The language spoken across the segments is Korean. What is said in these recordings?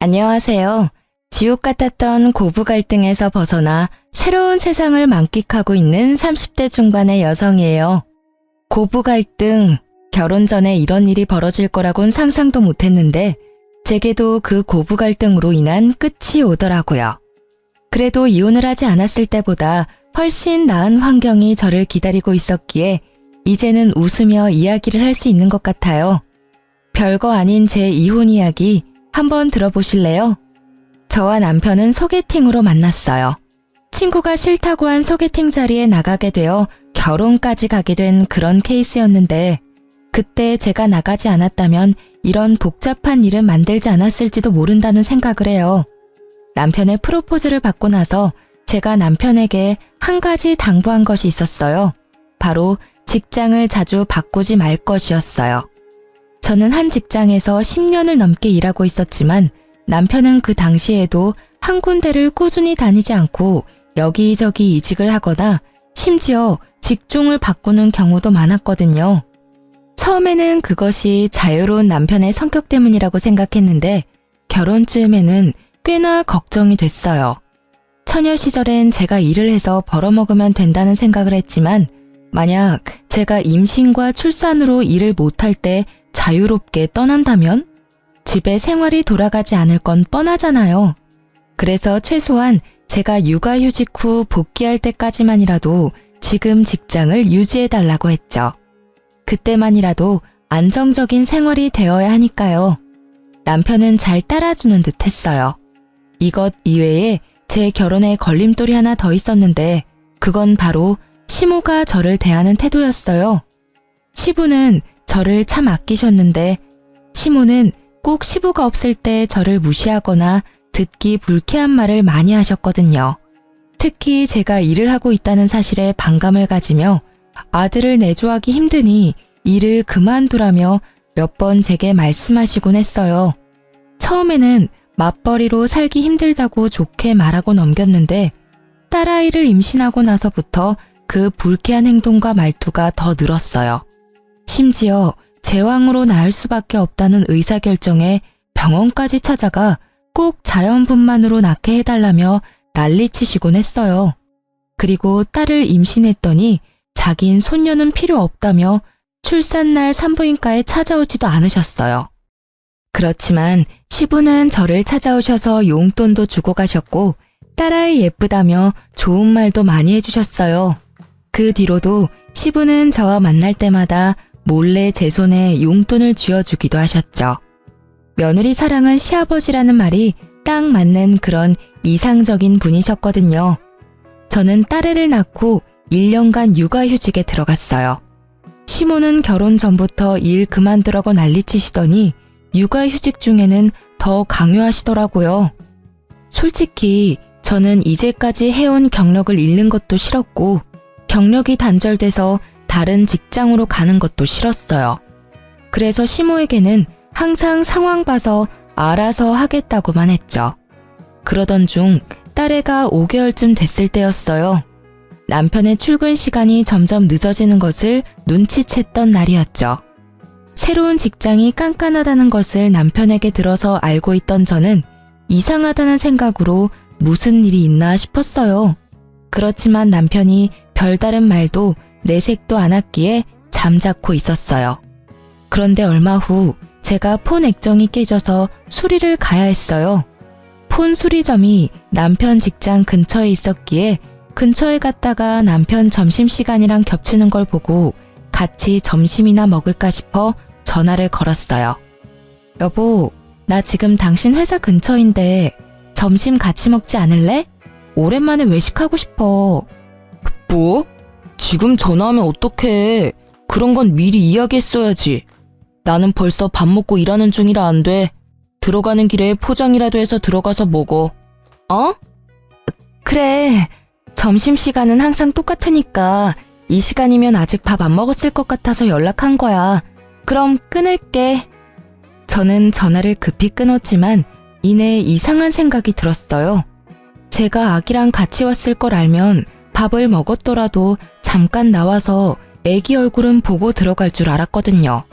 안녕하세요. 지옥 같았던 고부 갈등에서 벗어나 새로운 세상을 만끽하고 있는 30대 중반의 여성이에요. 고부 갈등, 결혼 전에 이런 일이 벌어질 거라곤 상상도 못했는데 제게도 그 고부 갈등으로 인한 끝이 오더라고요. 그래도 이혼을 하지 않았을 때보다 훨씬 나은 환경이 저를 기다리고 있었기에 이제는 웃으며 이야기를 할 수 있는 것 같아요. 별거 아닌 제 이혼 이야기 한번 들어보실래요? 저와 남편은 소개팅으로 만났어요. 친구가 싫다고 한 소개팅 자리에 나가게 되어 결혼까지 가게 된 그런 케이스였는데 그때 제가 나가지 않았다면 이런 복잡한 일은 만들지 않았을지도 모른다는 생각을 해요. 남편의 프로포즈를 받고 나서 제가 남편에게 한 가지 당부한 것이 있었어요. 바로 직장을 자주 바꾸지 말 것이었어요. 저는 한 직장에서 10년을 넘게 일하고 있었지만 남편은 그 당시에도 한 군데를 꾸준히 다니지 않고 여기저기 이직을 하거나 심지어 직종을 바꾸는 경우도 많았거든요. 처음에는 그것이 자유로운 남편의 성격 때문이라고 생각했는데 결혼쯤에는 꽤나 걱정이 됐어요. 처녀 시절엔 제가 일을 해서 벌어먹으면 된다는 생각을 했지만 만약 제가 임신과 출산으로 일을 못할 때 자유롭게 떠난다면 집에 생활이 돌아가지 않을 건 뻔하잖아요. 그래서 최소한 제가 육아휴직 후 복귀할 때까지만이라도 지금 직장을 유지해달라고 했죠. 그때만이라도 안정적인 생활이 되어야 하니까요. 남편은 잘 따라주는 듯 했어요. 이것 이외에 제 결혼에 걸림돌이 하나 더 있었는데 그건 바로 시모가 저를 대하는 태도였어요. 시부는 저를 참 아끼셨는데 시모는 꼭 시부가 없을 때 저를 무시하거나 듣기 불쾌한 말을 많이 하셨거든요. 특히 제가 일을 하고 있다는 사실에 반감을 가지며 아들을 내조하기 힘드니 일을 그만두라며 몇 번 제게 말씀하시곤 했어요. 처음에는 맞벌이로 살기 힘들다고 좋게 말하고 넘겼는데 딸아이를 임신하고 나서부터 그 불쾌한 행동과 말투가 더 늘었어요. 심지어 제왕으로 낳을 수밖에 없다는 의사결정에 병원까지 찾아가 꼭 자연분만으로 낳게 해달라며 난리치시곤 했어요. 그리고 딸을 임신했더니 자긴 손녀는 필요 없다며 출산날 산부인과에 찾아오지도 않으셨어요. 그렇지만 시부는 저를 찾아오셔서 용돈도 주고 가셨고 딸아이 예쁘다며 좋은 말도 많이 해주셨어요. 그 뒤로도 시부는 저와 만날 때마다 몰래 제 손에 용돈을 쥐어주기도 하셨죠. 며느리 사랑은 시아버지라는 말이 딱 맞는 그런 이상적인 분이셨거든요. 저는 딸애를 낳고 1년간 육아휴직에 들어갔어요. 시모는 결혼 전부터 일 그만두라고 난리치시더니 육아휴직 중에는 더 강요하시더라고요. 솔직히 저는 이제까지 해온 경력을 잃는 것도 싫었고 경력이 단절돼서 다른 직장으로 가는 것도 싫었어요. 그래서 시모에게는 항상 상황 봐서 알아서 하겠다고만 했죠. 그러던 중 딸애가 5개월쯤 됐을 때였어요. 남편의 출근 시간이 점점 늦어지는 것을 눈치챘던 날이었죠. 새로운 직장이 깐깐하다는 것을 남편에게 들어서 알고 있던 저는 이상하다는 생각으로 무슨 일이 있나 싶었어요. 그렇지만 남편이 별다른 말도 내색도 않았기에 잠자코 있었어요. 그런데 얼마 후 제가 폰 액정이 깨져서 수리를 가야 했어요. 폰 수리점이 남편 직장 근처에 있었기에 근처에 갔다가 남편 점심시간이랑 겹치는 걸 보고 같이 점심이나 먹을까 싶어 전화를 걸었어요. 여보, 나 지금 당신 회사 근처인데 점심 같이 먹지 않을래? 오랜만에 외식하고 싶어. 뭐? 지금 전화하면 어떡해. 그런 건 미리 이야기했어야지. 나는 벌써 밥 먹고 일하는 중이라 안 돼. 들어가는 길에 포장이라도 해서 들어가서 먹어. 어? 그래. 점심시간은 항상 똑같으니까 이 시간이면 아직 밥 안 먹었을 것 같아서 연락한 거야. 그럼 끊을게. 저는 전화를 급히 끊었지만 이내 이상한 생각이 들었어요. 제가 아기랑 같이 왔을 걸 알면 밥을 먹었더라도 잠깐 나와서 애기 얼굴은 보고 들어갈 줄 알았거든요.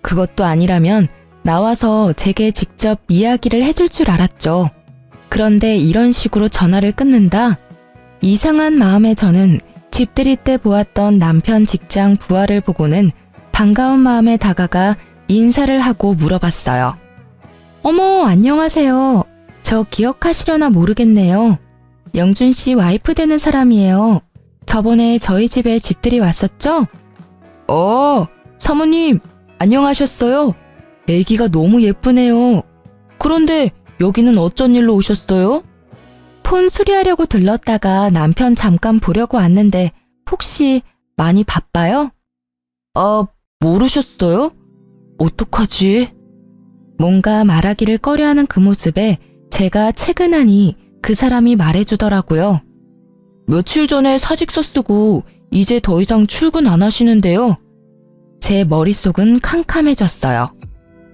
그것도 아니라면 나와서 제게 직접 이야기를 해줄 줄 알았죠. 그런데 이런 식으로 전화를 끊는다? 이상한 마음에 저는 집들이 때 보았던 남편 직장 부하를 보고는 반가운 마음에 다가가 인사를 하고 물어봤어요. 어머, 안녕하세요. 저 기억하시려나 모르겠네요. 영준 씨 와이프 되는 사람이에요. 저번에 저희 집에 집들이 왔었죠? 사모님, 안녕하셨어요? 애기가 너무 예쁘네요. 그런데 여기는 어쩐 일로 오셨어요? 폰 수리하려고 들렀다가 남편 잠깐 보려고 왔는데 혹시 많이 바빠요? 모르셨어요? 어떡하지? 뭔가 말하기를 꺼려하는 그 모습에 제가 채근하니 그 사람이 말해주더라고요. 며칠 전에 사직서 쓰고 이제 더 이상 출근 안 하시는데요. 제 머릿속은 캄캄해졌어요.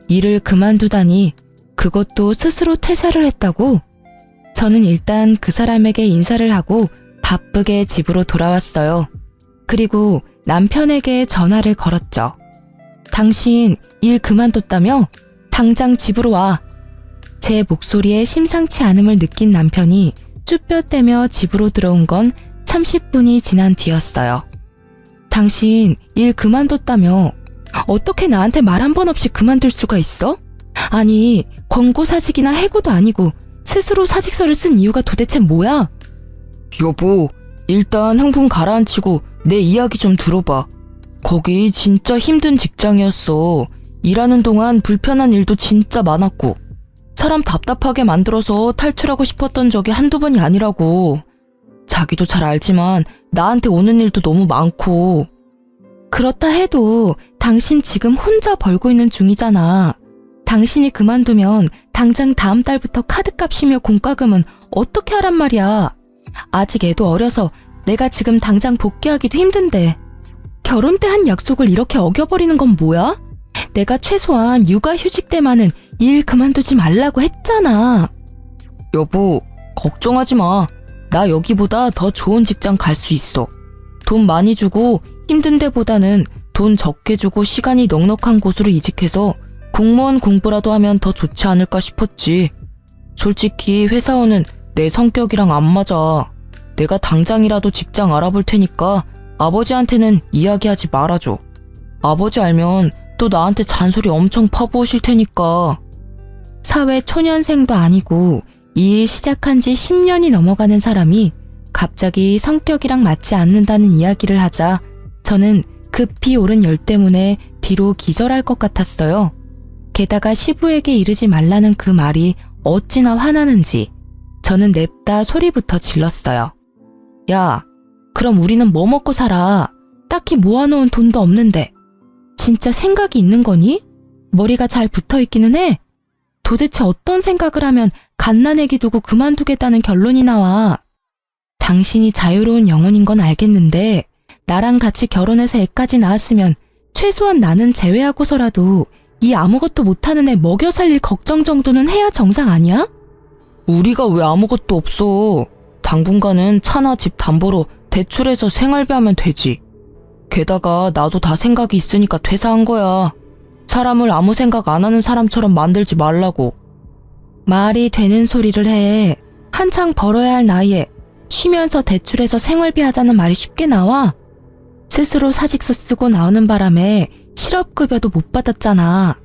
일을 그만두다니 그것도 스스로 퇴사를 했다고? 저는 일단 그 사람에게 인사를 하고 바쁘게 집으로 돌아왔어요. 그리고 남편에게 전화를 걸었죠. 당신 일 그만뒀다며? 당장 집으로 와. 제 목소리에 심상치 않음을 느낀 남편이 쭈뼛대며 집으로 들어온 건 30분이 지난 뒤였어요. 당신 일 그만뒀다며? 어떻게 나한테 말 한 번 없이 그만둘 수가 있어? 아니, 권고사직이나 해고도 아니고 스스로 사직서를 쓴 이유가 도대체 뭐야? 여보, 일단 흥분 가라앉히고 내 이야기 좀 들어봐. 거기 진짜 힘든 직장이었어. 일하는 동안 불편한 일도 진짜 많았고 사람 답답하게 만들어서 탈출하고 싶었던 적이 한두 번이 아니라고. 자기도 잘 알지만 나한테 오는 일도 너무 많고. 그렇다 해도 당신 지금 혼자 벌고 있는 중이잖아. 당신이 그만두면 당장 다음 달부터 카드값이며 공과금은 어떻게 하란 말이야. 아직 애도 어려서 내가 지금 당장 복귀하기도 힘든데. 결혼 때 한 약속을 이렇게 어겨버리는 건 뭐야? 내가 최소한 육아휴직 때만은 일 그만두지 말라고 했잖아. 여보, 걱정하지 마. 나 여기보다 더 좋은 직장 갈 수 있어. 돈 많이 주고 힘든 데보다는 돈 적게 주고 시간이 넉넉한 곳으로 이직해서 공무원 공부라도 하면 더 좋지 않을까 싶었지. 솔직히 회사원은 내 성격이랑 안 맞아. 내가 당장이라도 직장 알아볼 테니까 아버지한테는 이야기하지 말아줘. 아버지 알면 또 나한테 잔소리 엄청 퍼부으실 테니까. 사회 초년생도 아니고 이 일 시작한 지 10년이 넘어가는 사람이 갑자기 성격이랑 맞지 않는다는 이야기를 하자 저는 급히 오른 열 때문에 뒤로 기절할 것 같았어요. 게다가 시부에게 이르지 말라는 그 말이 어찌나 화나는지 저는 냅다 소리부터 질렀어요. 야, 그럼 우리는 뭐 먹고 살아? 딱히 모아놓은 돈도 없는데. 진짜 생각이 있는 거니? 머리가 잘 붙어있기는 해. 도대체 어떤 생각을 하면 갓난애기 두고 그만두겠다는 결론이 나와. 당신이 자유로운 영혼인 건 알겠는데 나랑 같이 결혼해서 애까지 낳았으면 최소한 나는 제외하고서라도 이 아무것도 못하는 애 먹여 살릴 걱정 정도는 해야 정상 아니야? 우리가 왜 아무것도 없어. 당분간은 차나 집 담보로 대출해서 생활비 하면 되지. 게다가 나도 다 생각이 있으니까 퇴사한 거야. 사람을 아무 생각 안 하는 사람처럼 만들지 말라고. 말이 되는 소리를 해. 한창 벌어야 할 나이에 쉬면서 대출해서 생활비 하자는 말이 쉽게 나와? 스스로 사직서 쓰고 나오는 바람에 실업급여도 못 받았잖아.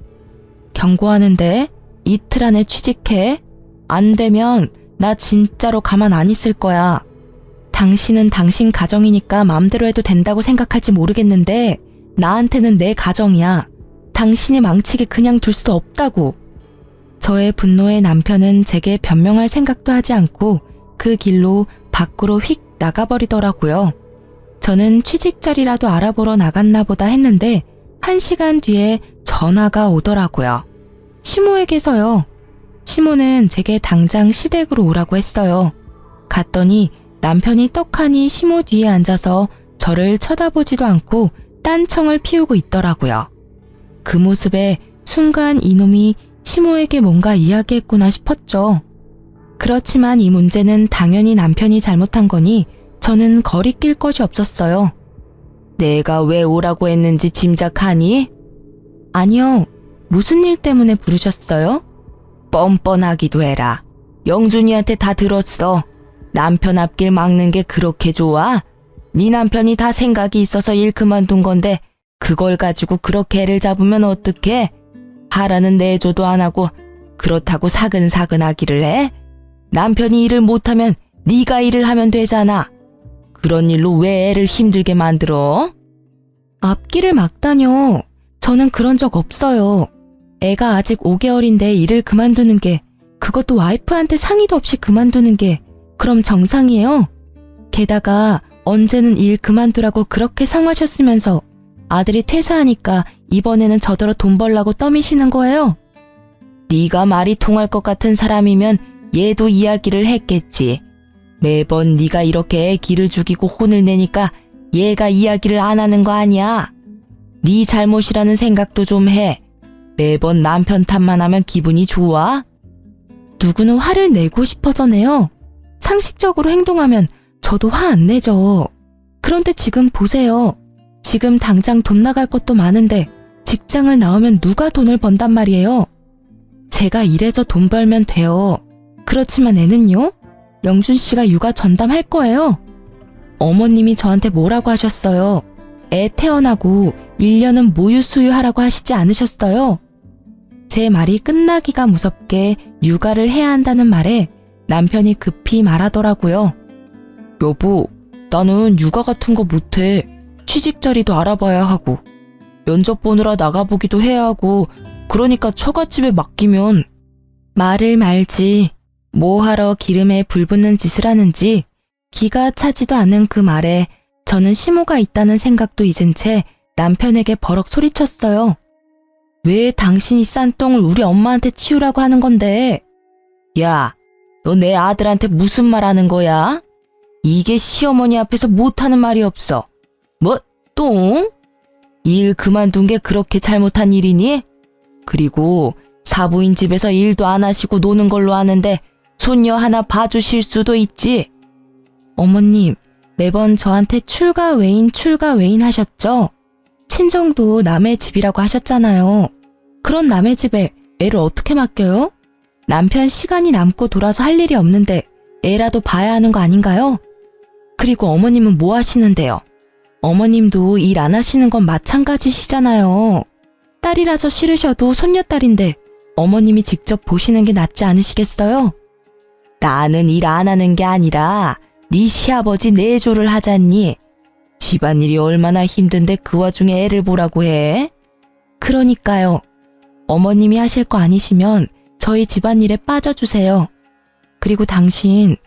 경고하는데 이틀 안에 취직해. 안 되면 나 진짜로 가만 안 있을 거야. 당신은 당신 가정이니까 마음대로 해도 된다고 생각할지 모르겠는데 나한테는 내 가정이야. 당신이 망치게 그냥 둘 수 없다고. 저의 분노에 남편은 제게 변명할 생각도 하지 않고 그 길로 밖으로 휙 나가버리더라고요. 저는 취직 자리라도 알아보러 나갔나 보다 했는데 1시간 뒤에 전화가 오더라고요. 시모에게서요. 시모는 제게 당장 시댁으로 오라고 했어요. 갔더니 남편이 떡하니 시모 뒤에 앉아서 저를 쳐다보지도 않고 딴청을 피우고 있더라고요. 그 모습에 순간 이놈이 시모에게 뭔가 이야기했구나 싶었죠. 그렇지만 이 문제는 당연히 남편이 잘못한 거니 저는 거리낄 것이 없었어요. 내가 왜 오라고 했는지 짐작하니? 아니요. 무슨 일 때문에 부르셨어요? 뻔뻔하기도 해라. 영준이한테 다 들었어. 남편 앞길 막는 게 그렇게 좋아? 네 남편이 다 생각이 있어서 일 그만둔 건데 그걸 가지고 그렇게 애를 잡으면 어떡해? 하라는 내조도 안 하고 그렇다고 사근사근 하기를 해? 남편이 일을 못하면 네가 일을 하면 되잖아. 그런 일로 왜 애를 힘들게 만들어? 앞길을 막다뇨. 저는 그런 적 없어요. 애가 아직 5개월인데 일을 그만두는 게, 그것도 와이프한테 상의도 없이 그만두는 게 그럼 정상이에요? 게다가 언제는 일 그만두라고 그렇게 상하셨으면서 아들이 퇴사하니까 이번에는 저더러 돈 벌라고 떠미시는 거예요? 네가 말이 통할 것 같은 사람이면 얘도 이야기를 했겠지. 매번 네가 이렇게 애 기를 죽이고 혼을 내니까 얘가 이야기를 안 하는 거 아니야. 네 잘못이라는 생각도 좀 해. 매번 남편 탓만 하면 기분이 좋아? 누구는 화를 내고 싶어서 내요. 상식적으로 행동하면 저도 화 안 내죠. 그런데 지금 보세요. 지금 당장 돈 나갈 것도 많은데 직장을 나오면 누가 돈을 번단 말이에요. 제가 일해서 돈 벌면 돼요. 그렇지만 애는요? 영준 씨가 육아 전담할 거예요. 어머님이 저한테 뭐라고 하셨어요? 애 태어나고 1년은 모유 수유하라고 하시지 않으셨어요? 제 말이 끝나기가 무섭게 육아를 해야 한다는 말에 남편이 급히 말하더라고요. 여보, 나는 육아 같은 거 못해. 취직 자리도 알아봐야 하고 면접 보느라 나가보기도 해야 하고 그러니까 처갓집에 맡기면. 말을 말지 뭐하러 기름에 불 붙는 짓을 하는지 기가 차지도 않은 그 말에 저는 심호가 있다는 생각도 잊은 채 남편에게 버럭 소리쳤어요. 왜 당신이 싼 똥을 우리 엄마한테 치우라고 하는 건데? 야, 너 내 아들한테 무슨 말 하는 거야? 이게 시어머니 앞에서 못하는 말이 없어. 뭐, 똥? 일 그만둔 게 그렇게 잘못한 일이니? 그리고 사부인 집에서 일도 안 하시고 노는 걸로 아는데 손녀 하나 봐주실 수도 있지. 어머님, 매번 저한테 출가 외인 하셨죠? 친정도 남의 집이라고 하셨잖아요. 그런 남의 집에 애를 어떻게 맡겨요? 남편 시간이 남고 돌아서 할 일이 없는데 애라도 봐야 하는 거 아닌가요? 그리고 어머님은 뭐 하시는데요? 어머님도 일 안 하시는 건 마찬가지시잖아요. 딸이라서 싫으셔도 손녀딸인데 어머님이 직접 보시는 게 낫지 않으시겠어요? 나는 일 안 하는 게 아니라 네 시아버지 내조를 하잖니. 집안일이 얼마나 힘든데 그 와중에 애를 보라고 해? 그러니까요. 어머님이 하실 거 아니시면 저희 집안일에 빠져주세요. 그리고 당신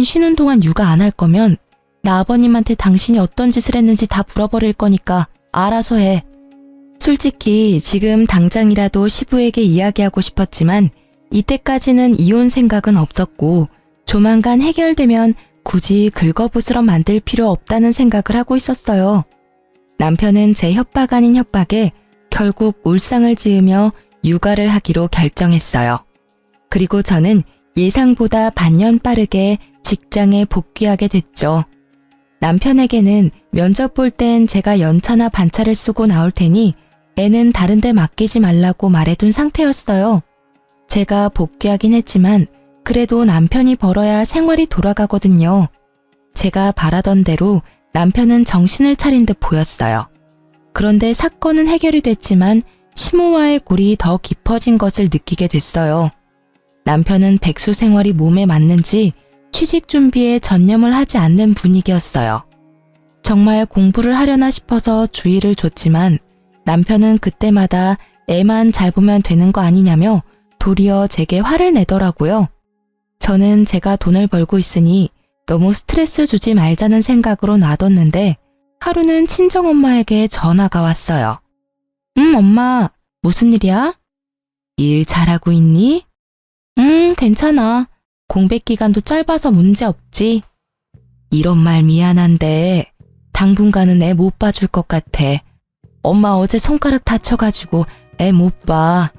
쉬는 동안 육아 안 할 거면 나 아버님한테 당신이 어떤 짓을 했는지 다 물어버릴 거니까 알아서 해. 솔직히 지금 당장이라도 시부에게 이야기하고 싶었지만 이때까지는 이혼 생각은 없었고 조만간 해결되면 굳이 긁어부스러 만들 필요 없다는 생각을 하고 있었어요. 남편은 제 협박 아닌 협박에 결국 울상을 지으며 육아를 하기로 결정했어요. 그리고 저는 예상보다 반년 빠르게 직장에 복귀하게 됐죠. 남편에게는 면접 볼 땐 제가 연차나 반차를 쓰고 나올 테니 애는 다른 데 맡기지 말라고 말해둔 상태였어요. 제가 복귀하긴 했지만 그래도 남편이 벌어야 생활이 돌아가거든요. 제가 바라던 대로 남편은 정신을 차린 듯 보였어요. 그런데 사건은 해결이 됐지만 시모와의 골이 더 깊어진 것을 느끼게 됐어요. 남편은 백수 생활이 몸에 맞는지 취직 준비에 전념을 하지 않는 분위기였어요. 정말 공부를 하려나 싶어서 주의를 줬지만 남편은 그때마다 애만 잘 보면 되는 거 아니냐며 도리어 제게 화를 내더라고요. 저는 제가 돈을 벌고 있으니 너무 스트레스 주지 말자는 생각으로 놔뒀는데 하루는 친정엄마에게 전화가 왔어요. 엄마, 무슨 일이야? 일 잘하고 있니? 괜찮아. 공백 기간도 짧아서 문제 없지. 이런 말 미안한데 당분간은 애 못 봐줄 것 같아. 엄마 어제 손가락 다쳐가지고 애 못 봐.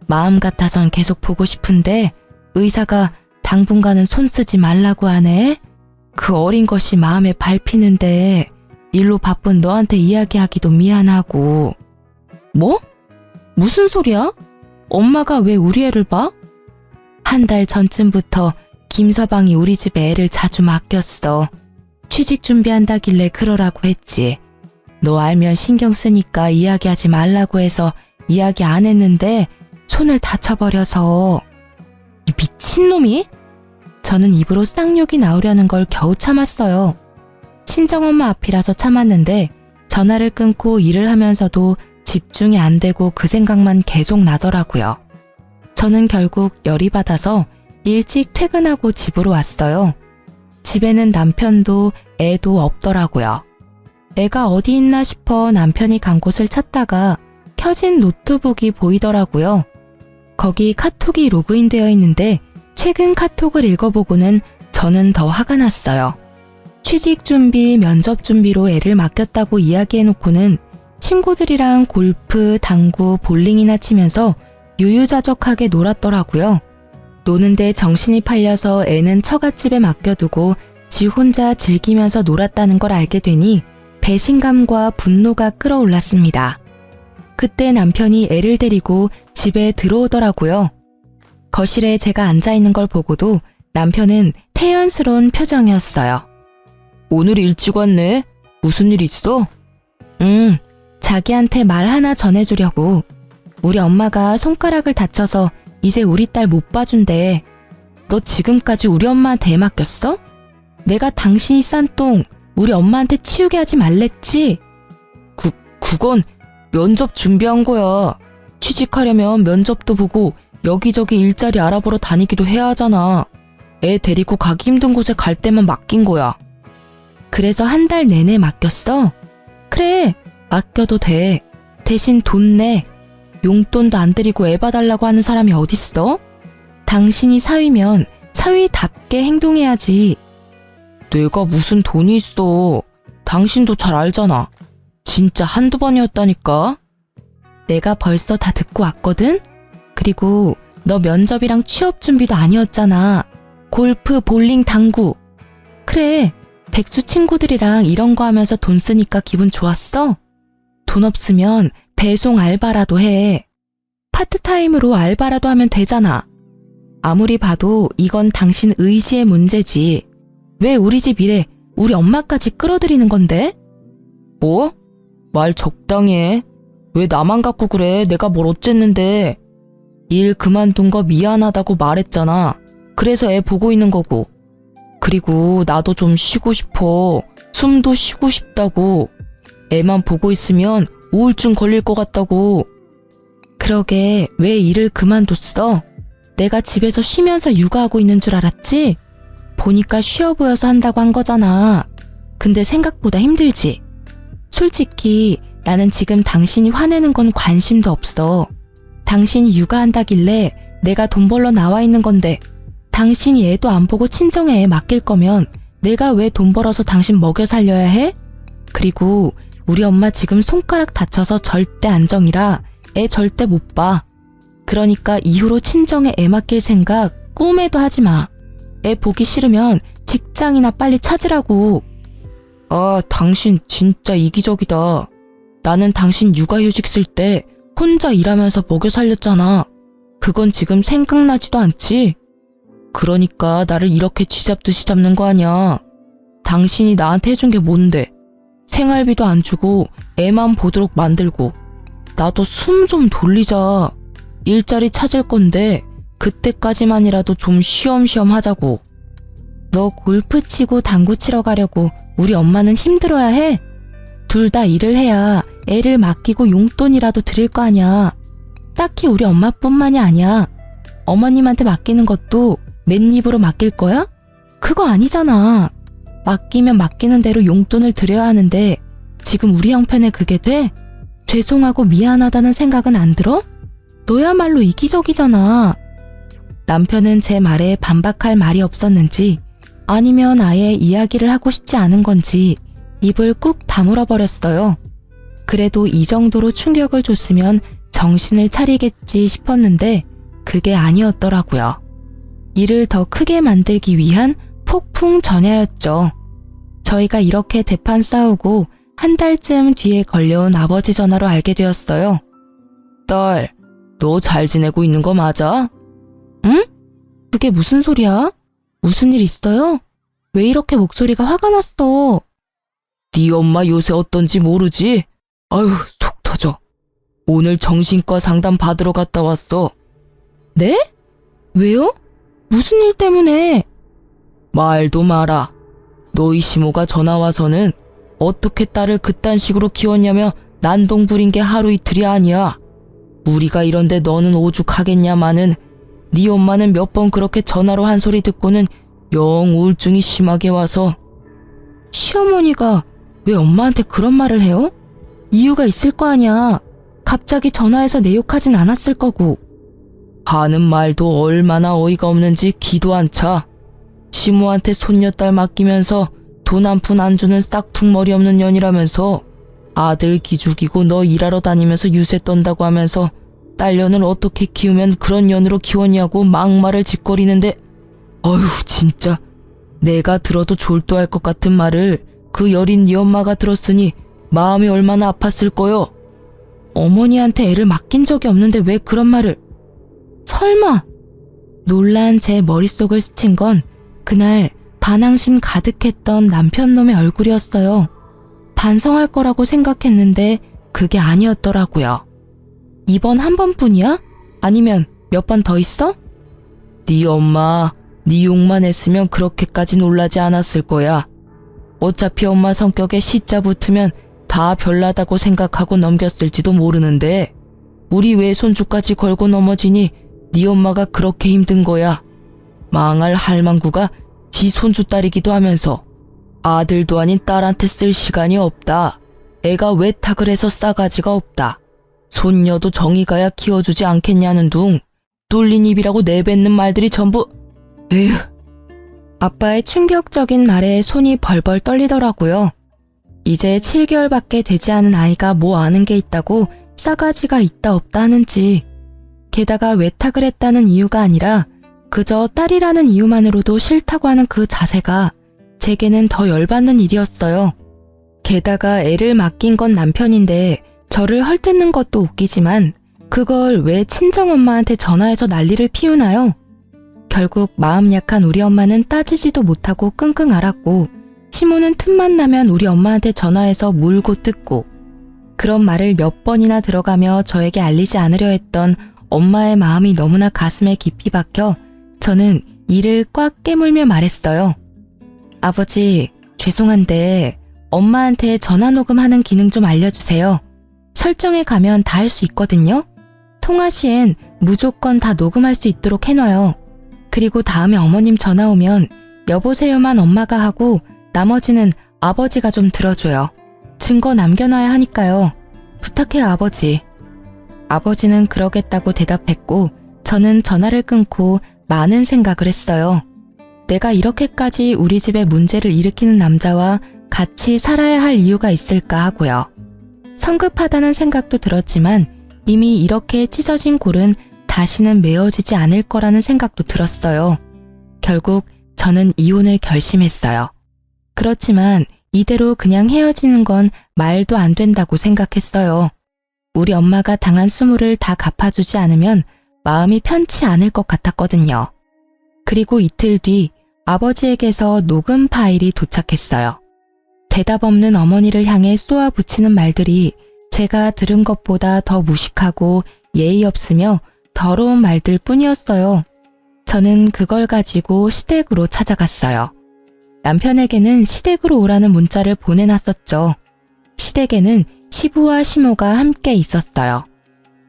마음 같아선 계속 보고 싶은데 의사가 당분간은 손 쓰지 말라고 하네. 그 어린 것이 마음에 밟히는데 일로 바쁜 너한테 이야기하기도 미안하고. 뭐? 무슨 소리야? 엄마가 왜 우리 애를 봐? 한 달 전쯤부터 김서방이 우리 집에 애를 자주 맡겼어. 취직 준비한다길래 그러라고 했지. 너 알면 신경 쓰니까 이야기하지 말라고 해서 이야기 안 했는데 손을 다쳐버려서. 이 미친놈이? 저는 입으로 쌍욕이 나오려는 걸 겨우 참았어요. 친정엄마 앞이라서 참았는데 전화를 끊고 일을 하면서도 집중이 안 되고 그 생각만 계속 나더라고요. 저는 결국 열이 받아서 일찍 퇴근하고 집으로 왔어요. 집에는 남편도 애도 없더라고요. 애가 어디 있나 싶어 남편이 간 곳을 찾다가 켜진 노트북이 보이더라고요. 거기 카톡이 로그인되어 있는데 최근 카톡을 읽어보고는 저는 더 화가 났어요. 취직 준비, 면접 준비로 애를 맡겼다고 이야기해놓고는 친구들이랑 골프, 당구, 볼링이나 치면서 유유자적하게 놀았더라고요. 노는데 정신이 팔려서 애는 처갓집에 맡겨두고 지 혼자 즐기면서 놀았다는 걸 알게 되니 배신감과 분노가 끌어올랐습니다. 그때 남편이 애를 데리고 집에 들어오더라고요. 거실에 제가 앉아있는 걸 보고도 남편은 태연스러운 표정이었어요. 오늘 일찍 왔네? 무슨 일 있어? 자기한테 말 하나 전해주려고. 우리 엄마가 손가락을 다쳐서 이제 우리 딸 못 봐준대. 너 지금까지 우리 엄마한테 애 맡겼어? 내가 당신이 싼 똥 우리 엄마한테 치우게 하지 말랬지? 그건 면접 준비한 거야. 취직하려면 면접도 보고 여기저기 일자리 알아보러 다니기도 해야 하잖아. 애 데리고 가기 힘든 곳에 갈 때만 맡긴 거야. 그래서 한 달 내내 맡겼어? 그래, 맡겨도 돼. 대신 돈 내. 용돈도 안 드리고 애 봐달라고 하는 사람이 어딨어? 당신이 사위면 사위답게 행동해야지. 내가 무슨 돈이 있어. 당신도 잘 알잖아. 진짜 한두 번이었다니까. 내가 벌써 다 듣고 왔거든? 그리고 너 면접이랑 취업 준비도 아니었잖아. 골프, 볼링, 당구. 그래, 백수 친구들이랑 이런 거 하면서 돈 쓰니까 기분 좋았어? 돈 없으면 배송 알바라도 해. 파트타임으로 알바라도 하면 되잖아. 아무리 봐도 이건 당신 의지의 문제지. 왜 우리 집 일에 우리 엄마까지 끌어들이는 건데? 뭐? 말 적당히 해. 왜 나만 갖고 그래? 내가 뭘 어쨌는데. 일 그만둔 거 미안하다고 말했잖아. 그래서 애 보고 있는 거고. 그리고 나도 좀 쉬고 싶어. 숨도 쉬고 싶다고. 애만 보고 있으면 우울증 걸릴 것 같다고. 그러게 왜 일을 그만뒀어? 내가 집에서 쉬면서 육아하고 있는 줄 알았지? 보니까 쉬어 보여서 한다고 한 거잖아. 근데 생각보다 힘들지? 솔직히 나는 지금 당신이 화내는 건 관심도 없어. 당신이 육아한다길래 내가 돈 벌러 나와 있는 건데 당신이 애도 안 보고 친정에 애 맡길 거면 내가 왜 돈 벌어서 당신 먹여 살려야 해? 그리고 우리 엄마 지금 손가락 다쳐서 절대 안정이라 애 절대 못 봐. 그러니까 이후로 친정에 애 맡길 생각 꿈에도 하지 마. 애 보기 싫으면 직장이나 빨리 찾으라고. 아, 당신 진짜 이기적이다. 나는 당신 육아휴직 쓸 때 혼자 일하면서 먹여 살렸잖아. 그건 지금 생각나지도 않지? 그러니까 나를 이렇게 쥐잡듯이 잡는 거 아니야. 당신이 나한테 해준 게 뭔데? 생활비도 안 주고 애만 보도록 만들고. 나도 숨 좀 돌리자. 일자리 찾을 건데 그때까지만이라도 좀 쉬엄쉬엄 하자고. 너 골프 치고 당구 치러 가려고 우리 엄마는 힘들어야 해? 둘 다 일을 해야 애를 맡기고 용돈이라도 드릴 거 아니야. 딱히 우리 엄마뿐만이 아니야. 어머님한테 맡기는 것도 맨입으로 맡길 거야? 그거 아니잖아. 맡기면 맡기는 대로 용돈을 드려야 하는데 지금 우리 형편에 그게 돼? 죄송하고 미안하다는 생각은 안 들어? 너야말로 이기적이잖아. 남편은 제 말에 반박할 말이 없었는지 아니면 아예 이야기를 하고 싶지 않은 건지 입을 꾹 다물어 버렸어요. 그래도 이 정도로 충격을 줬으면 정신을 차리겠지 싶었는데 그게 아니었더라고요. 일을 더 크게 만들기 위한 폭풍 전야였죠. 저희가 이렇게 대판 싸우고 한 달쯤 뒤에 걸려온 아버지 전화로 알게 되었어요. 딸, 너 잘 지내고 있는 거 맞아? 응? 그게 무슨 소리야? 무슨 일 있어요? 왜 이렇게 목소리가 화가 났어? 네 엄마 요새 어떤지 모르지? 아유, 속 터져. 오늘 정신과 상담 받으러 갔다 왔어. 네? 왜요? 무슨 일 때문에? 말도 마라. 너희 시모가 전화 와서는 어떻게 딸을 그딴 식으로 키웠냐며 난동 부린 게 하루 이틀이 아니야. 우리가 이런데 너는 오죽하겠냐마는 네 엄마는 몇 번 그렇게 전화로 한 소리 듣고는 영 우울증이 심하게 와서. 시어머니가 왜 엄마한테 그런 말을 해요? 이유가 있을 거 아니야. 갑자기 전화해서 내 욕하진 않았을 거고. 하는 말도 얼마나 어이가 없는지 기도 안 차. 시모한테 손녀딸 맡기면서 돈 한 푼 안 주는 싹퉁머리 없는 년이라면서 아들 기죽이고 너 일하러 다니면서 유세 떤다고 하면서 딸년을 어떻게 키우면 그런 년으로 키웠냐고 막말을 짓거리는데, 어휴 진짜 내가 들어도 졸도할 것 같은 말을 그 여린 네 엄마가 들었으니 마음이 얼마나 아팠을 거요. 어머니한테 애를 맡긴 적이 없는데 왜 그런 말을. 설마. 놀란 제 머릿속을 스친 건 그날 반항심 가득했던 남편놈의 얼굴이었어요. 반성할 거라고 생각했는데 그게 아니었더라고요. 이번 한 번뿐이야? 아니면 몇 번 더 있어? 네 엄마, 네 욕만 했으면 그렇게까지 놀라지 않았을 거야. 어차피 엄마 성격에 시자 붙으면 다 별나다고 생각하고 넘겼을지도 모르는데 우리 외손주까지 걸고 넘어지니 네 엄마가 그렇게 힘든 거야. 망할 할망구가 지 손주 딸이기도 하면서 아들도 아닌 딸한테 쓸 시간이 없다. 애가 외탁을 해서 싸가지가 없다. 손녀도 정이 가야 키워주지 않겠냐는 둥 뚫린 입이라고 내뱉는 말들이 전부. 에휴. 아빠의 충격적인 말에 손이 벌벌 떨리더라고요. 이제 7개월밖에 되지 않은 아이가 뭐 아는 게 있다고 싸가지가 있다 없다 하는지. 게다가 외탁을 했다는 이유가 아니라 그저 딸이라는 이유만으로도 싫다고 하는 그 자세가 제게는 더 열받는 일이었어요. 게다가 애를 맡긴 건 남편인데 저를 헐뜯는 것도 웃기지만 그걸 왜 친정엄마한테 전화해서 난리를 피우나요? 결국 마음 약한 우리 엄마는 따지지도 못하고 끙끙 앓았고 시모는 틈만 나면 우리 엄마한테 전화해서 물고 뜯고 그런 말을 몇 번이나 들어가며 저에게 알리지 않으려 했던 엄마의 마음이 너무나 가슴에 깊이 박혀 저는 이를 꽉 깨물며 말했어요. 아버지, 죄송한데 엄마한테 전화 녹음하는 기능 좀 알려주세요. 설정에 가면 다 할 수 있거든요. 통화 시엔 무조건 다 녹음할 수 있도록 해놔요. 그리고 다음에 어머님 전화 오면 여보세요만 엄마가 하고 나머지는 아버지가 좀 들어줘요. 증거 남겨놔야 하니까요. 부탁해요, 아버지. 아버지는 그러겠다고 대답했고 저는 전화를 끊고 많은 생각을 했어요. 내가 이렇게까지 우리 집에 문제를 일으키는 남자와 같이 살아야 할 이유가 있을까 하고요. 성급하다는 생각도 들었지만 이미 이렇게 찢어진 골은 다시는 메어지지 않을 거라는 생각도 들었어요. 결국 저는 이혼을 결심했어요. 그렇지만 이대로 그냥 헤어지는 건 말도 안 된다고 생각했어요. 우리 엄마가 당한 수모를 다 갚아주지 않으면 마음이 편치 않을 것 같았거든요. 그리고 이틀 뒤 아버지에게서 녹음 파일이 도착했어요. 대답 없는 어머니를 향해 쏘아붙이는 말들이 제가 들은 것보다 더 무식하고 예의 없으며 더러운 말들 뿐이었어요. 저는 그걸 가지고 시댁으로 찾아갔어요. 남편에게는 시댁으로 오라는 문자를 보내놨었죠. 시댁에는 시부와 시모가 함께 있었어요.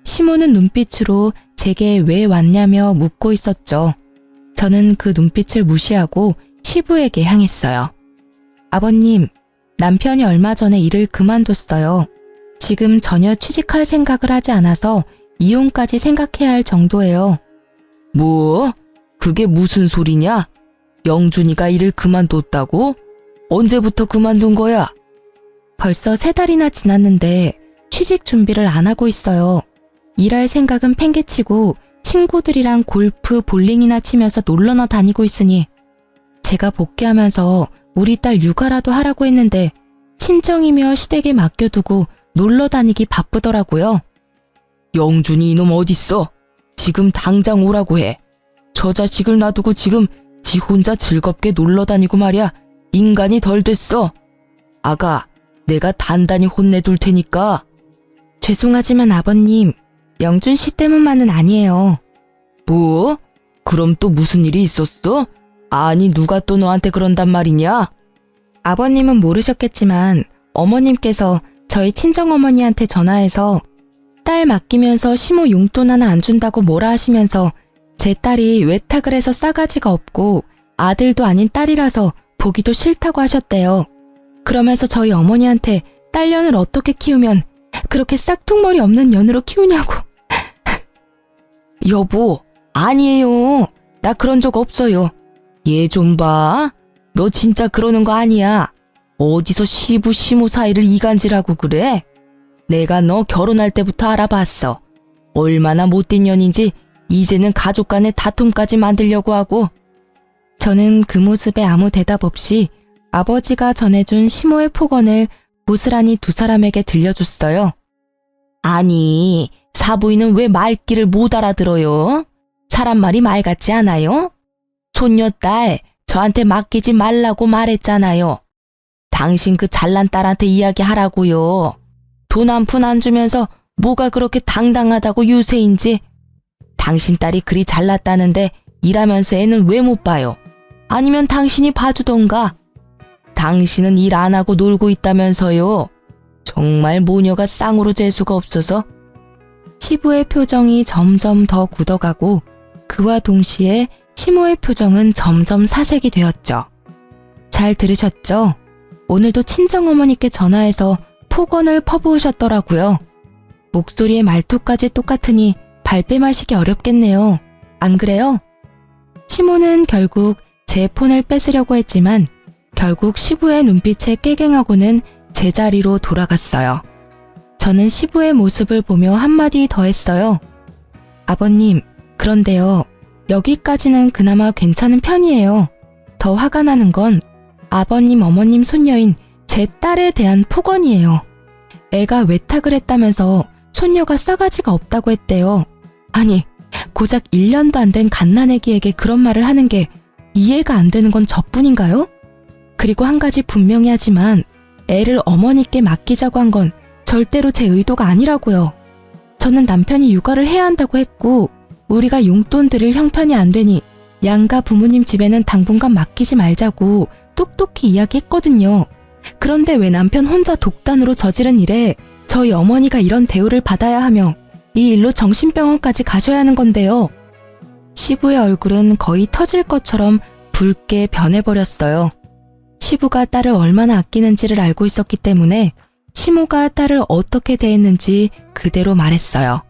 시모는 눈빛으로 제게 왜 왔냐며 묻고 있었죠. 저는 그 눈빛을 무시하고 시부에게 향했어요. 아버님, 남편이 얼마 전에 일을 그만뒀어요. 지금 전혀 취직할 생각을 하지 않아서 이혼까지 생각해야 할 정도예요. 뭐? 그게 무슨 소리냐? 영준이가 일을 그만뒀다고? 언제부터 그만둔 거야? 벌써 3달이나 지났는데 취직 준비를 안 하고 있어요. 일할 생각은 팽개치고 친구들이랑 골프, 볼링이나 치면서 놀러나 다니고 있으니 제가 복귀하면서 우리 딸 육아라도 하라고 했는데 친정이며 시댁에 맡겨두고 놀러 다니기 바쁘더라고요. 영준이 이놈 어딨어? 지금 당장 오라고 해. 저 자식을 놔두고 지금 지 혼자 즐겁게 놀러 다니고 말이야. 인간이 덜 됐어. 아가, 내가 단단히 혼내둘 테니까. 죄송하지만 아버님, 영준 씨 때문만은 아니에요. 뭐? 그럼 또 무슨 일이 있었어? 아니, 누가 또 너한테 그런단 말이냐? 아버님은 모르셨겠지만 어머님께서 저희 친정어머니한테 전화해서 딸 맡기면서 시모 용돈 하나 안 준다고 뭐라 하시면서 제 딸이 외탁을 해서 싸가지가 없고 아들도 아닌 딸이라서 보기도 싫다고 하셨대요. 그러면서 저희 어머니한테 딸년을 어떻게 키우면 그렇게 싹퉁머리 없는 년으로 키우냐고. 여보, 아니에요. 나 그런 적 없어요. 얘 좀 봐. 너 진짜 그러는 거 아니야. 어디서 시부 시모 사이를 이간질하고 그래? 내가 너 결혼할 때부터 알아봤어. 얼마나 못된 년인지 이제는 가족 간의 다툼까지 만들려고 하고. 저는 그 모습에 아무 대답 없이 아버지가 전해준 시모의 폭언을 고스란히 두 사람에게 들려줬어요. 아니, 사부인은 왜 말귀를 못 알아들어요? 사람 말이 말 같지 않아요? 손녀딸, 저한테 맡기지 말라고 말했잖아요. 당신 그 잘난 딸한테 이야기하라고요. 돈 한 푼 안 주면서 뭐가 그렇게 당당하다고 유세인지. 당신 딸이 그리 잘났다는데 일하면서 애는 왜 못 봐요? 아니면 당신이 봐주던가. 당신은 일 안 하고 놀고 있다면서요. 정말 모녀가 쌍으로 재수가 없어서. 시부의 표정이 점점 더 굳어가고 그와 동시에 시모의 표정은 점점 사색이 되었죠. 잘 들으셨죠? 오늘도 친정어머니께 전화해서 폭언을 퍼부으셨더라고요. 목소리의 말투까지 똑같으니 발뺌하시기 어렵겠네요. 안 그래요? 시모는 결국 제 폰을 뺏으려고 했지만 결국 시부의 눈빛에 깨갱하고는 제자리로 돌아갔어요. 저는 시부의 모습을 보며 한마디 더 했어요. 아버님, 그런데요. 여기까지는 그나마 괜찮은 편이에요. 더 화가 나는 건 아버님, 어머님 손녀인 제 딸에 대한 폭언이에요. 애가 외탁을 했다면서 손녀가 싸가지가 없다고 했대요. 아니, 고작 1년도 안 된 갓난애기에게 그런 말을 하는 게 이해가 안 되는 건 저뿐인가요? 그리고 한 가지 분명히 하지만 애를 어머니께 맡기자고 한 건 절대로 제 의도가 아니라고요. 저는 남편이 육아를 해야 한다고 했고 우리가 용돈 드릴 형편이 안 되니 양가 부모님 집에는 당분간 맡기지 말자고 똑똑히 이야기했거든요. 그런데 왜 남편 혼자 독단으로 저지른 일에 저희 어머니가 이런 대우를 받아야 하며 이 일로 정신병원까지 가셔야 하는 건데요. 시부의 얼굴은 거의 터질 것처럼 붉게 변해버렸어요. 시부가 딸을 얼마나 아끼는지를 알고 있었기 때문에 시모가 딸을 어떻게 대했는지 그대로 말했어요.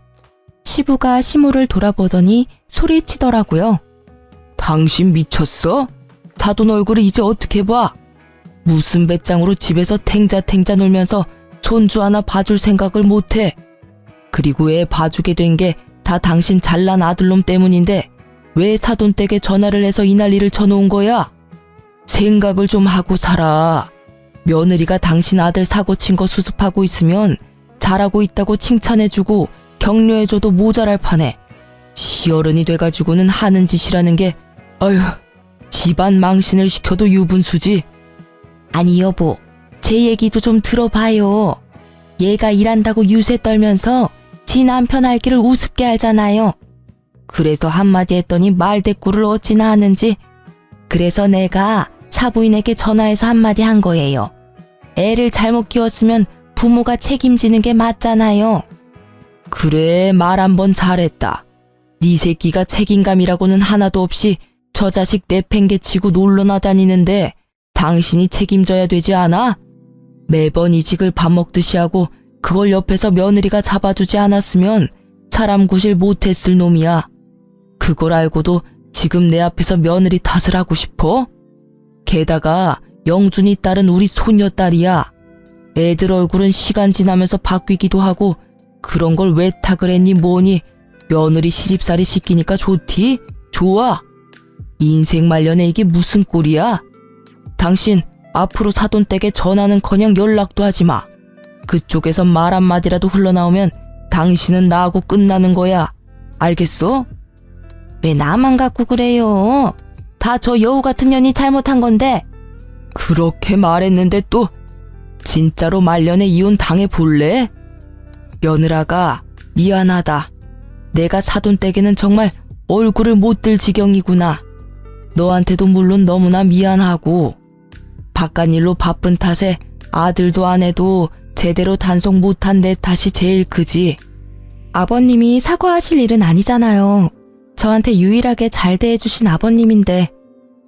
시부가 시모를 돌아보더니 소리치더라고요. 당신 미쳤어? 사돈 얼굴을 이제 어떻게 봐? 무슨 배짱으로 집에서 탱자탱자 놀면서 손주 하나 봐줄 생각을 못해. 그리고 애 봐주게 된 게 다 당신 잘난 아들놈 때문인데 왜 사돈 댁에 전화를 해서 이 난리를 쳐놓은 거야? 생각을 좀 하고 살아. 며느리가 당신 아들 사고 친 거 수습하고 있으면 잘하고 있다고 칭찬해주고 격려해줘도 모자랄 판에 시어른이 돼가지고는 하는 짓이라는 게 어휴, 집안 망신을 시켜도 유분수지. 아니 여보, 제 얘기도 좀 들어봐요. 얘가 일한다고 유세 떨면서 지 남편 알기를 우습게 알잖아요. 그래서 한마디 했더니 말대꾸를 어찌나 하는지. 그래서 내가 사부인에게 전화해서 한마디 한 거예요. 애를 잘못 키웠으면 부모가 책임지는 게 맞잖아요. 그래, 말 한 번 잘했다. 네 새끼가 책임감이라고는 하나도 없이 저 자식 내팽개치고 놀러나 다니는데 당신이 책임져야 되지 않아? 매번 이직을 밥 먹듯이 하고 그걸 옆에서 며느리가 잡아주지 않았으면 사람 구실 못했을 놈이야. 그걸 알고도 지금 내 앞에서 며느리 탓을 하고 싶어? 게다가 영준이 딸은 우리 손녀딸이야. 애들 얼굴은 시간 지나면서 바뀌기도 하고 그런 걸 왜 탁을 했니 뭐니? 며느리 시집살이 시키니까 좋디? 좋아. 인생 말년에 이게 무슨 꼴이야? 당신 앞으로 사돈 댁에 전화는커녕 연락도 하지 마. 그쪽에서 말 한마디라도 흘러나오면 당신은 나하고 끝나는 거야. 알겠어? 왜 나만 갖고 그래요? 다 저 여우 같은 년이 잘못한 건데. 그렇게 말했는데 또 진짜로 말년에 이혼 당해볼래? 며느라가 미안하다. 내가 사돈댁에는 정말 얼굴을 못 들 지경이구나. 너한테도 물론 너무나 미안하고 바깥일로 바쁜 탓에 아들도 아내도 제대로 단속 못한 내 탓이 제일 크지. 아버님이 사과하실 일은 아니잖아요. 저한테 유일하게 잘 대해주신 아버님인데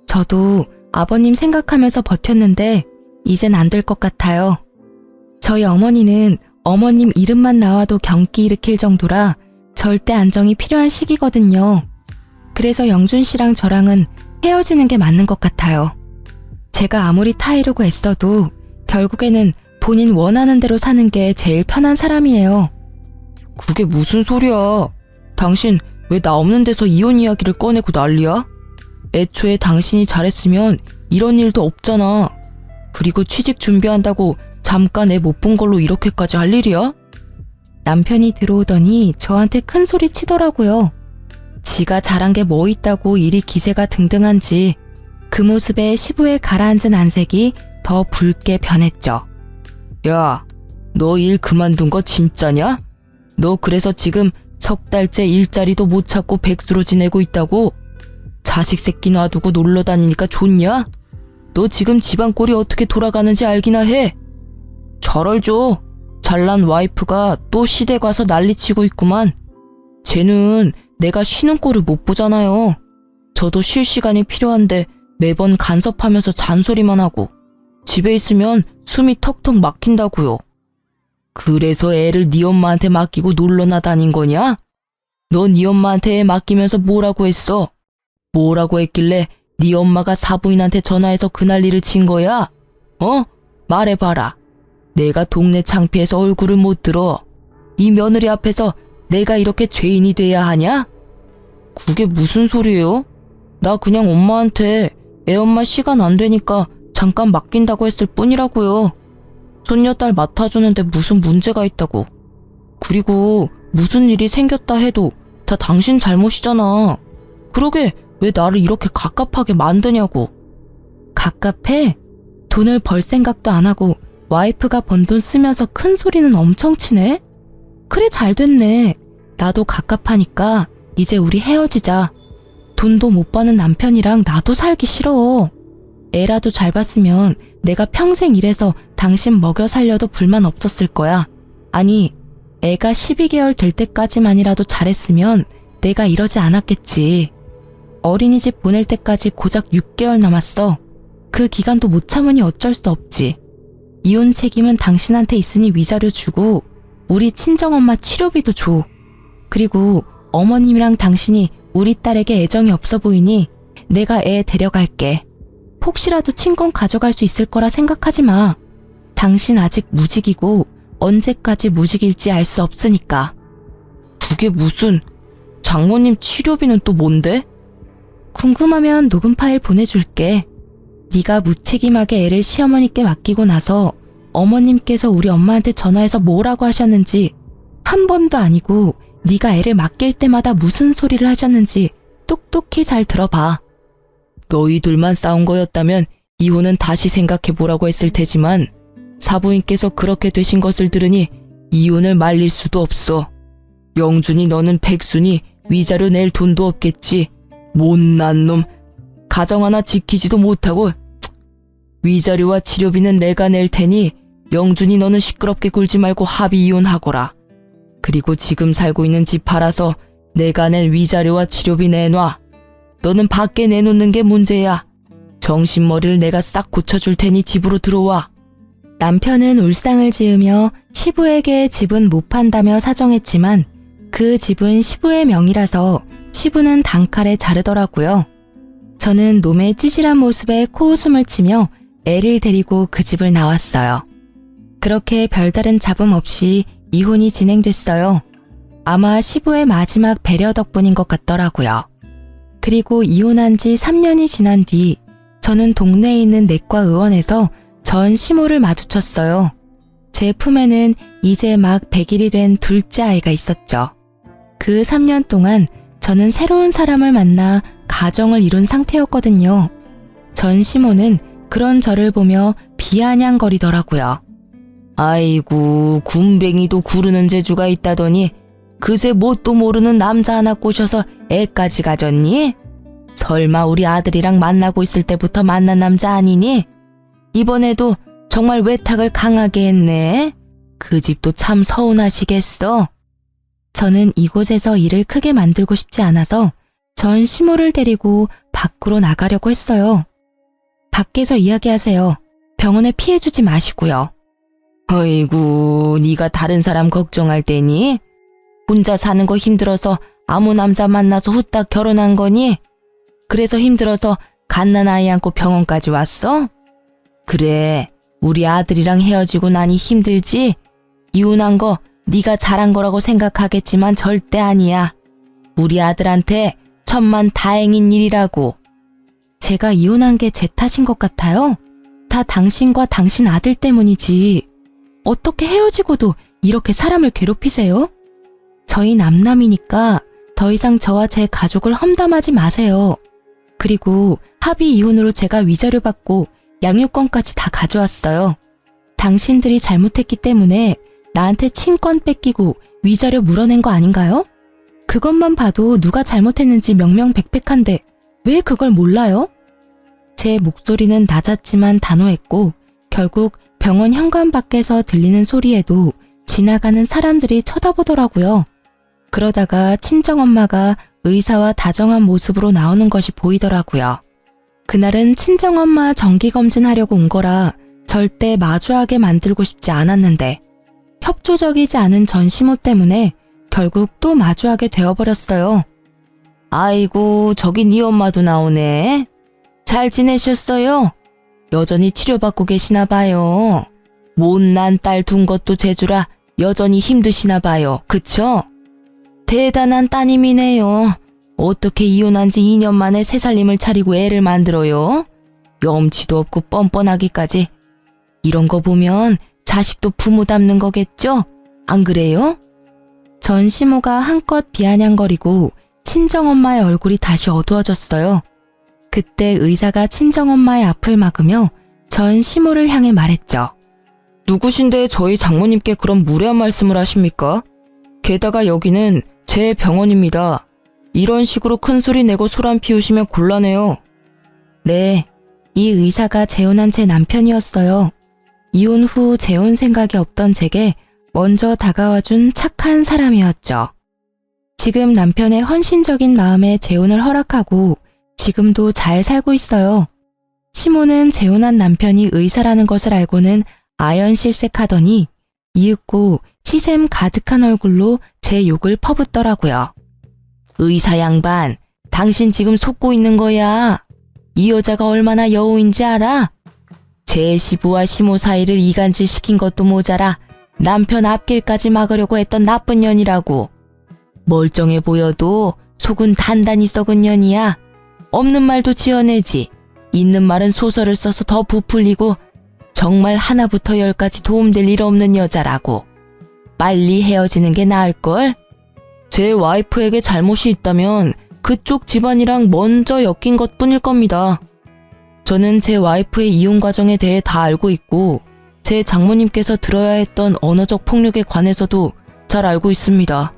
저도 아버님 생각하면서 버텼는데 이젠 안 될 것 같아요. 저희 어머니는 어머님 이름만 나와도 경기 일으킬 정도라 절대 안정이 필요한 시기거든요. 그래서 영준 씨랑 저랑은 헤어지는 게 맞는 것 같아요. 제가 아무리 타이르고 애써도 결국에는 본인 원하는 대로 사는 게 제일 편한 사람이에요. 그게 무슨 소리야? 당신 왜 나 없는 데서 이혼 이야기를 꺼내고 난리야? 애초에 당신이 잘했으면 이런 일도 없잖아. 그리고 취직 준비한다고 잠깐 애 못 본 걸로 이렇게까지 할 일이야? 남편이 들어오더니 저한테 큰 소리 치더라고요. 지가 잘한 게 뭐 있다고 이리 기세가 등등한지 그 모습에 시부에 가라앉은 안색이 더 붉게 변했죠. 야, 너 일 그만둔 거 진짜냐? 너 그래서 지금 석 달째 일자리도 못 찾고 백수로 지내고 있다고? 자식 새끼 놔두고 놀러 다니니까 좋냐? 너 지금 집안 꼴이 어떻게 돌아가는지 알기나 해? 잘 알죠. 잘난 와이프가 또 시댁 와서 난리치고 있구만. 쟤는 내가 쉬는 꼴을 못 보잖아요. 저도 쉴 시간이 필요한데 매번 간섭하면서 잔소리만 하고 집에 있으면 숨이 턱턱 막힌다고요. 그래서 애를 네 엄마한테 맡기고 놀러나 다닌 거냐? 너 네 엄마한테 애 맡기면서 뭐라고 했어? 뭐라고 했길래 네 엄마가 사부인한테 전화해서 그 난리를 친 거야? 어? 말해봐라. 내가 동네 창피해서 얼굴을 못 들어. 이 며느리 앞에서 내가 이렇게 죄인이 돼야 하냐? 그게 무슨 소리예요? 나 그냥 엄마한테 애엄마 시간 안 되니까 잠깐 맡긴다고 했을 뿐이라고요. 손녀딸 맡아주는데 무슨 문제가 있다고. 그리고 무슨 일이 생겼다 해도 다 당신 잘못이잖아. 그러게 왜 나를 이렇게 갑갑하게 만드냐고. 갑갑해? 돈을 벌 생각도 안 하고 와이프가 번 돈 쓰면서 큰 소리는 엄청 치네? 그래 잘 됐네. 나도 갑갑하니까 이제 우리 헤어지자. 돈도 못 버는 남편이랑 나도 살기 싫어. 애라도 잘 봤으면 내가 평생 일해서 당신 먹여 살려도 불만 없었을 거야. 아니, 애가 12개월 될 때까지만이라도 잘했으면 내가 이러지 않았겠지. 어린이집 보낼 때까지 고작 6개월 남았어. 그 기간도 못 참으니 어쩔 수 없지. 이혼 책임은 당신한테 있으니 위자료 주고 우리 친정엄마 치료비도 줘. 그리고 어머님이랑 당신이 우리 딸에게 애정이 없어 보이니 내가 애 데려갈게. 혹시라도 친권 가져갈 수 있을 거라 생각하지 마. 당신 아직 무직이고 언제까지 무직일지 알 수 없으니까. 그게 무슨... 장모님 치료비는 또 뭔데? 궁금하면 녹음 파일 보내줄게. 네가 무책임하게 애를 시어머니께 맡기고 나서 어머님께서 우리 엄마한테 전화해서 뭐라고 하셨는지 한 번도 아니고 네가 애를 맡길 때마다 무슨 소리를 하셨는지 똑똑히 잘 들어봐. 너희들만 싸운 거였다면 이혼은 다시 생각해보라고 했을 테지만 사부인께서 그렇게 되신 것을 들으니 이혼을 말릴 수도 없어. 영준이 너는 백수니 위자료 낼 돈도 없겠지. 못난 놈. 가정 하나 지키지도 못하고. 위자료와 치료비는 내가 낼 테니 영준이 너는 시끄럽게 굴지 말고 합의 이혼하거라. 그리고 지금 살고 있는 집 팔아서 내가 낸 위자료와 치료비 내놔. 너는 밖에 내놓는 게 문제야. 정신머리를 내가 싹 고쳐줄 테니 집으로 들어와. 남편은 울상을 지으며 시부에게 집은 못 판다며 사정했지만 그 집은 시부의 명의라서 시부는 단칼에 자르더라고요. 저는 놈의 찌질한 모습에 코웃음을 치며 애를 데리고 그 집을 나왔어요. 그렇게 별다른 잡음 없이 이혼이 진행됐어요. 아마 시부의 마지막 배려 덕분인 것 같더라고요. 그리고 이혼한 지 3년이 지난 뒤 저는 동네에 있는 내과 의원에서 전 시모를 마주쳤어요. 제 품에는 이제 막 100일이 된 둘째 아이가 있었죠. 그 3년 동안 저는 새로운 사람을 만나 가정을 이룬 상태였거든요. 전 시모는 그런 저를 보며 비아냥거리더라고요. 아이고, 군뱅이도 구르는 재주가 있다더니 그새 뭣도 모르는 남자 하나 꼬셔서 애까지 가졌니? 설마 우리 아들이랑 만나고 있을 때부터 만난 남자 아니니? 이번에도 정말 외탁을 강하게 했네. 그 집도 참 서운하시겠어. 저는 이곳에서 일을 크게 만들고 싶지 않아서 전 시모를 데리고 밖으로 나가려고 했어요. 밖에서 이야기하세요. 병원에 피해주지 마시고요. 어이구, 네가 다른 사람 걱정할 때니? 혼자 사는 거 힘들어서 아무 남자 만나서 후딱 결혼한 거니? 그래서 힘들어서 갓난아이 안고 병원까지 왔어? 그래, 우리 아들이랑 헤어지고 나니 힘들지? 이혼한 거 네가 잘한 거라고 생각하겠지만 절대 아니야. 우리 아들한테 천만 다행인 일이라고. 제가 이혼한 게 제 탓인 것 같아요? 다 당신과 당신 아들 때문이지. 어떻게 헤어지고도 이렇게 사람을 괴롭히세요? 저희 남남이니까 더 이상 저와 제 가족을 험담하지 마세요. 그리고 합의 이혼으로 제가 위자료 받고 양육권까지 다 가져왔어요. 당신들이 잘못했기 때문에 나한테 친권 뺏기고 위자료 물어낸 거 아닌가요? 그것만 봐도 누가 잘못했는지 명명백백한데 왜 그걸 몰라요? 제 목소리는 낮았지만 단호했고 결국 병원 현관 밖에서 들리는 소리에도 지나가는 사람들이 쳐다보더라고요. 그러다가 친정엄마가 의사와 다정한 모습으로 나오는 것이 보이더라고요. 그날은 친정엄마 정기검진하려고 온 거라 절대 마주하게 만들고 싶지 않았는데 협조적이지 않은 전 시모 때문에 결국 또 마주하게 되어버렸어요. 아이고, 저기 네 엄마도 나오네. 잘 지내셨어요? 여전히 치료받고 계시나 봐요. 못난 딸 둔 것도 재주라 여전히 힘드시나 봐요. 그쵸? 대단한 따님이네요. 어떻게 이혼한 지 2년 만에 새 살림을 차리고 애를 만들어요? 염치도 없고 뻔뻔하기까지. 이런 거 보면 자식도 부모 닮는 거겠죠? 안 그래요? 전 시모가 한껏 비아냥거리고 친정엄마의 얼굴이 다시 어두워졌어요. 그때 의사가 친정엄마의 앞을 막으며 전 시모를 향해 말했죠. 누구신데 저희 장모님께 그런 무례한 말씀을 하십니까? 게다가 여기는 제 병원입니다. 이런 식으로 큰 소리 내고 소란 피우시면 곤란해요. 네, 이 의사가 재혼한 제 남편이었어요. 이혼 후 재혼 생각이 없던 제게 먼저 다가와준 착한 사람이었죠. 지금 남편의 헌신적인 마음에 재혼을 허락하고 지금도 잘 살고 있어요. 시모는 재혼한 남편이 의사라는 것을 알고는 아연실색하더니 이윽고 시샘 가득한 얼굴로 제 욕을 퍼붓더라고요. 의사 양반, 당신 지금 속고 있는 거야. 이 여자가 얼마나 여우인지 알아? 제 시부와 시모 사이를 이간질 시킨 것도 모자라 남편 앞길까지 막으려고 했던 나쁜 년이라고. 멀쩡해 보여도 속은 단단히 썩은 년이야. 없는 말도 지어내지. 있는 말은 소설을 써서 더 부풀리고 정말 하나부터 열까지 도움될 일 없는 여자라고. 빨리 헤어지는 게 나을걸? 제 와이프에게 잘못이 있다면 그쪽 집안이랑 먼저 엮인 것뿐일 겁니다. 저는 제 와이프의 이혼 과정에 대해 다 알고 있고 제 장모님께서 들어야 했던 언어적 폭력에 관해서도 잘 알고 있습니다.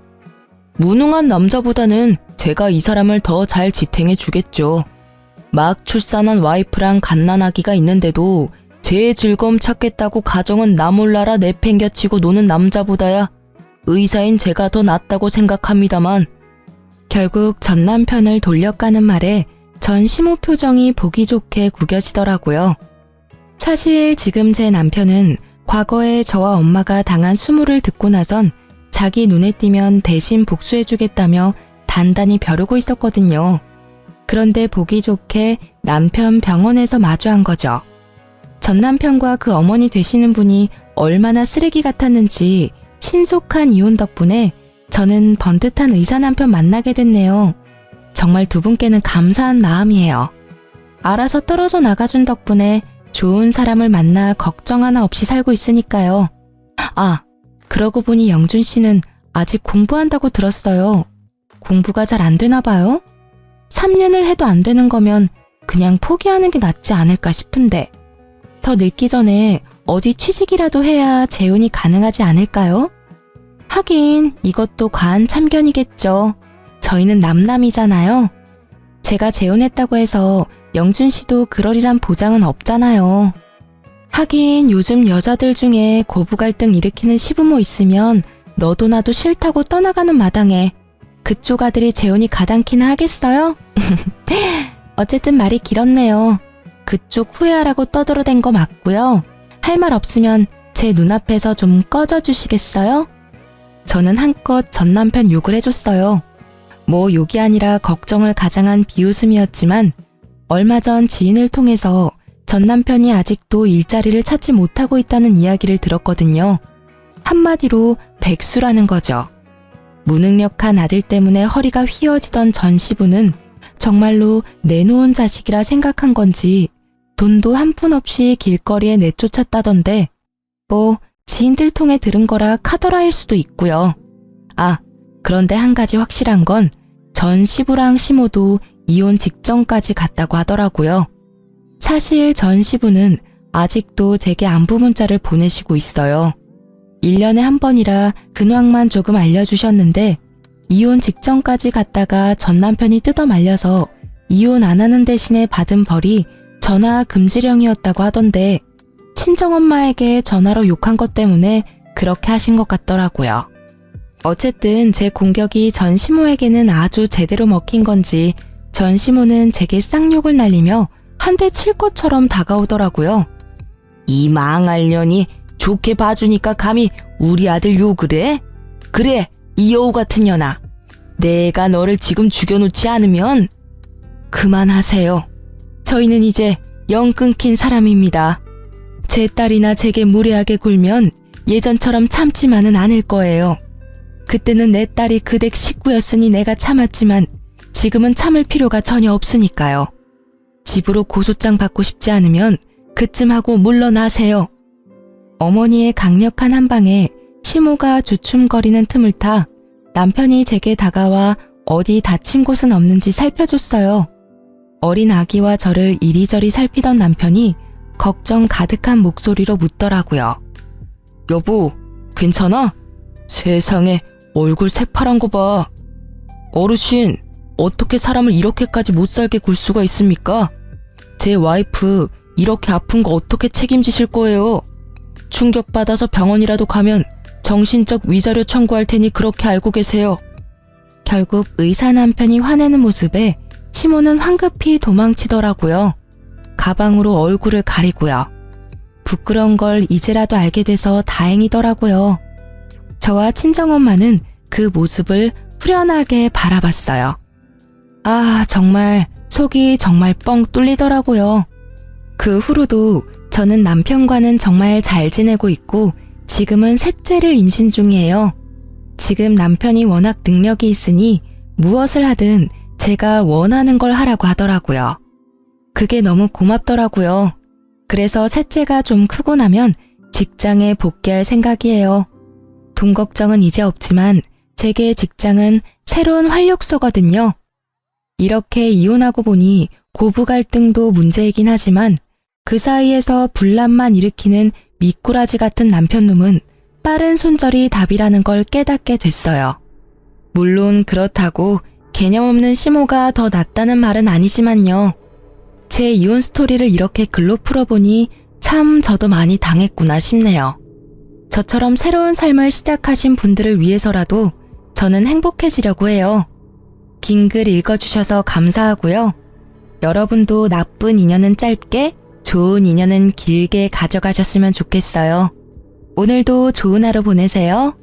무능한 남자보다는 제가 이 사람을 더 잘 지탱해 주겠죠. 막 출산한 와이프랑 갓난아기가 있는데도 제 즐거움 찾겠다고 가정은 나 몰라라 내팽겨치고 노는 남자보다야 의사인 제가 더 낫다고 생각합니다만. 결국 전 남편을 돌려가는 말에 전 시모 표정이 보기 좋게 구겨지더라고요. 사실 지금 제 남편은 과거에 저와 엄마가 당한 수모를 듣고 나선 자기 눈에 띄면 대신 복수해주겠다며 단단히 벼르고 있었거든요. 그런데 보기 좋게 남편 병원에서 마주한 거죠. 전 남편과 그 어머니 되시는 분이 얼마나 쓰레기 같았는지 신속한 이혼 덕분에 저는 번듯한 의사 남편 만나게 됐네요. 정말 두 분께는 감사한 마음이에요. 알아서 떨어져 나가준 덕분에 좋은 사람을 만나 걱정 하나 없이 살고 있으니까요. 아, 그러고 보니 영준 씨는 아직 공부한다고 들었어요. 공부가 잘 안 되나 봐요? 3년을 해도 안 되는 거면 그냥 포기하는 게 낫지 않을까 싶은데 더 늙기 전에 어디 취직이라도 해야 재혼이 가능하지 않을까요? 하긴 이것도 과한 참견이겠죠. 저희는 남남이잖아요. 제가 재혼했다고 해서 영준 씨도 그러리란 보장은 없잖아요. 하긴 요즘 여자들 중에 고부 갈등 일으키는 시부모 있으면 너도 나도 싫다고 떠나가는 마당에 그쪽 아들이 재혼이 가당키나 하겠어요? 어쨌든 말이 길었네요. 그쪽 후회하라고 떠들어댄 거 맞고요. 할 말 없으면 제 눈앞에서 좀 꺼져 주시겠어요? 저는 한껏 전 남편 욕을 해줬어요. 뭐 욕이 아니라 걱정을 가장한 비웃음이었지만 얼마 전 지인을 통해서 전 남편이 아직도 일자리를 찾지 못하고 있다는 이야기를 들었거든요. 한마디로 백수라는 거죠. 무능력한 아들 때문에 허리가 휘어지던 전 시부는 정말로 내놓은 자식이라 생각한 건지 돈도 한 푼 없이 길거리에 내쫓았다던데 뭐 지인들 통해 들은 거라 카더라일 수도 있고요. 아, 그런데 한 가지 확실한 건 전 시부랑 시모도 이혼 직전까지 갔다고 하더라고요. 사실 전 시부는 아직도 제게 안부 문자를 보내시고 있어요. 1년에 한 번이라 근황만 조금 알려주셨는데 이혼 직전까지 갔다가 전 남편이 뜯어 말려서 이혼 안 하는 대신에 받은 벌이 전화 금지령이었다고 하던데 친정엄마에게 전화로 욕한 것 때문에 그렇게 하신 것 같더라고요. 어쨌든 제 공격이 전 시모에게는 아주 제대로 먹힌 건지 전 시모는 제게 쌍욕을 날리며 한 대 칠 것처럼 다가오더라고요. 이 망할 년이 좋게 봐주니까 감히 우리 아들 욕을 해? 그래, 이 여우 같은 년아. 내가 너를 지금 죽여놓지 않으면 그만하세요. 저희는 이제 영 끊긴 사람입니다. 제 딸이나 제게 무례하게 굴면 예전처럼 참지만은 않을 거예요. 그때는 내 딸이 그댁 식구였으니 내가 참았지만 지금은 참을 필요가 전혀 없으니까요. 집으로 고소장 받고 싶지 않으면 그쯤 하고 물러나세요. 어머니의 강력한 한방에 시모가 주춤거리는 틈을 타 남편이 제게 다가와 어디 다친 곳은 없는지 살펴줬어요. 어린 아기와 저를 이리저리 살피던 남편이 걱정 가득한 목소리로 묻더라고요. 여보, 괜찮아? 세상에 얼굴 새파란 거 봐. 어르신, 어떻게 사람을 이렇게까지 못살게 굴 수가 있습니까? 제 와이프 이렇게 아픈 거 어떻게 책임지실 거예요? 충격받아서 병원이라도 가면 정신적 위자료 청구할 테니 그렇게 알고 계세요. 결국 의사 남편이 화내는 모습에 시모는 황급히 도망치더라고요. 가방으로 얼굴을 가리고요. 부끄러운 걸 이제라도 알게 돼서 다행이더라고요. 저와 친정엄마는 그 모습을 후련하게 바라봤어요. 아, 정말 속이 정말 뻥 뚫리더라고요. 그 후로도 저는 남편과는 정말 잘 지내고 있고 지금은 셋째를 임신 중이에요. 지금 남편이 워낙 능력이 있으니 무엇을 하든 제가 원하는 걸 하라고 하더라고요. 그게 너무 고맙더라고요. 그래서 셋째가 좀 크고 나면 직장에 복귀할 생각이에요. 돈 걱정은 이제 없지만 제게 직장은 새로운 활력소거든요. 이렇게 이혼하고 보니 고부 갈등도 문제이긴 하지만 그 사이에서 분란만 일으키는 미꾸라지 같은 남편놈은 빠른 손절이 답이라는 걸 깨닫게 됐어요. 물론 그렇다고 개념 없는 시모가 더 낫다는 말은 아니지만요. 제 이혼 스토리를 이렇게 글로 풀어보니 참 저도 많이 당했구나 싶네요. 저처럼 새로운 삶을 시작하신 분들을 위해서라도 저는 행복해지려고 해요. 긴 글 읽어주셔서 감사하고요. 여러분도 나쁜 인연은 짧게, 좋은 인연은 길게 가져가셨으면 좋겠어요. 오늘도 좋은 하루 보내세요.